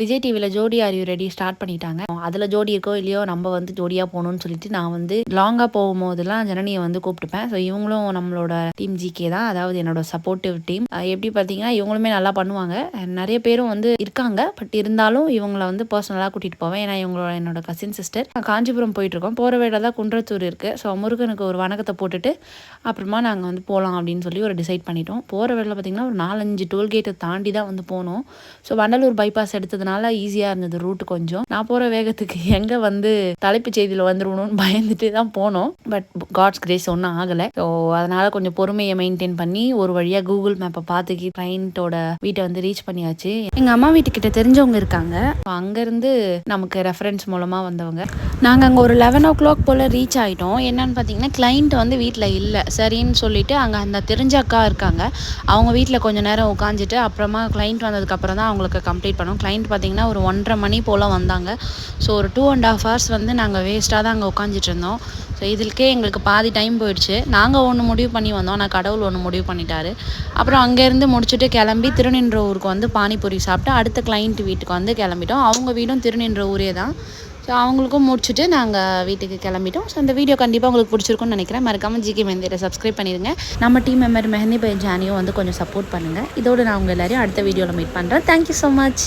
விஜய் டிவியில் ஜோடி are you ready start பண்ணிட்டாங்க. அதில் ஜோடி இருக்கோ இல்லையோ நம்ம வந்து ஜோடியாக போகணும்னு சொல்லிட்டு நான் வந்து லாங்காக போகும்போதெல்லாம் ஜனனியை வந்து கூப்பிட்டுப்பேன். ஸோ இவங்களும் நம்மளோட டீம் ஜிகே தான், அதாவது என்னோட சப்போர்ட்டிவ் டீம். எப்படி பார்த்தீங்கன்னா இவங்களுமே நல்லா பண்ணுவாங்க. நிறைய பேரும் வந்து இருக்காங்க, பட் இருந்தாலும் இவங்கள வந்து பர்சனலாக கூட்டிகிட்டு போவேன். ஏன்னா இவங்களோட என்னோட கசின் சிஸ்டர். காஞ்சிபுரம் போயிட்டுருக்கோம். போகிற வேலை தான் குன்றத்தூர் இருக்குது. ஸோ முருகனுக்கு ஒரு வணக்கத்தை போட்டுட்டு அப்புறமா நாங்கள் வந்து போகலாம் அப்படின்னு சொல்லி ஒரு டிசைட் பண்ணிட்டோம். போகிற வேலை பார்த்திங்கன்னா ஒரு 4-5 டோல்கேட்டை தாண்டி தான் வந்து போனோம். ஸோ வண்டலூர் பைபாஸ் எடுத்ததுனால ஈஸியாக இருந்தது ரூட். கொஞ்சம் நான் போகிற வேகத்துக்கு எங்கே வந்து தலைப்பு செய்தியில் வந்துடணும்னு பயந்துட்டு தான் போனோம். பட் காட்ஸ் கிரேஸ் ஒன்றும் ஆகலை. ஸோ அதனால் கொஞ்சம் பொறுமையை மெயின்டைன் பண்ணி ஒரு வழியாக கூகுள் மேப்பை பார்த்து கிளைண்ட்டோட வீட்டை வந்து ரீச் பண்ணியாச்சு. எங்கள் அம்மா வீட்டுக்கிட்ட தெரிஞ்சவங்க இருக்காங்க. அங்கேருந்து நமக்கு ரெஃபரன்ஸ் மூலமாக வந்தவங்க. நாங்கள் அங்கே ஒரு 11 o'clock போல் ரீச் ஆகிட்டோம். என்னன்னு பார்த்தீங்கன்னா கிளைண்ட் வந்து வீட்டில் இல்லை. சரின்னு சொல்லிட்டு அங்கே அந்த தெரிஞ்ச அக்கா இருக்காங்க. அவங்க வீட்டில் கொஞ்சம் நேரம் உட்காந்துட்டு அப்புறமா கிளைண்ட் வந்ததுக்கப்புறம் தான் அவங்களுக்கு கம்ப்ளீட் பண்ணோம். கிளைண்ட் பார்த்திங்கன்னா ஒரு 1:30 மணி போல் வந்தாங்க. ஸோ ஒரு 2.5 hours வந்து நாங்கள் வேஸ்ட்டாக தான் அங்கே உட்காந்துட்டு இருந்தோம். ஸோ இதுக்கே எங்களுக்கு பாதி டைம் போயிடுச்சு. நாங்கள் ஒன்று முடிவு பண்ணி வந்தோம், ஆனால் கடவுள் ஒன்று முடிவு பண்ணிட்டாரு. அப்புறம் அங்கேருந்து முடிச்சுட்டு கிளம்பி திருநின்ற ஊருக்கு வந்து பானிபூரி சாப்பிட்டு அடுத்த கிளைண்ட் வீட்டுக்கு வந்து கிளம்பிட்டோம். அவங்க வீடும் திருநின்ற ஊரே தான். ஸோ அவங்களுக்கும் முடிச்சுட்டு நாங்கள் வீட்டுக்கு கிளம்பிட்டோம். ஸோ அந்த வீடியோ கண்டிப்பாக உங்களுக்கு பிடிச்சிருக்குன்னு நினைக்கிறேன். மறக்காமல் ஜிகே மெஹந்தியை சப்ஸ்கிரைப் பண்ணிடுங்க. நம்ம டீம் மெம்பர் மெஹந்தி பை ஜானியும் வந்து கொஞ்சம் சப்போர்ட் பண்ணுங்கள். இதோடு நான் உங்கள் எல்லாரையும் அடுத்த வீடியோவில் மீட் பண்ணுறேன். Thank you so much.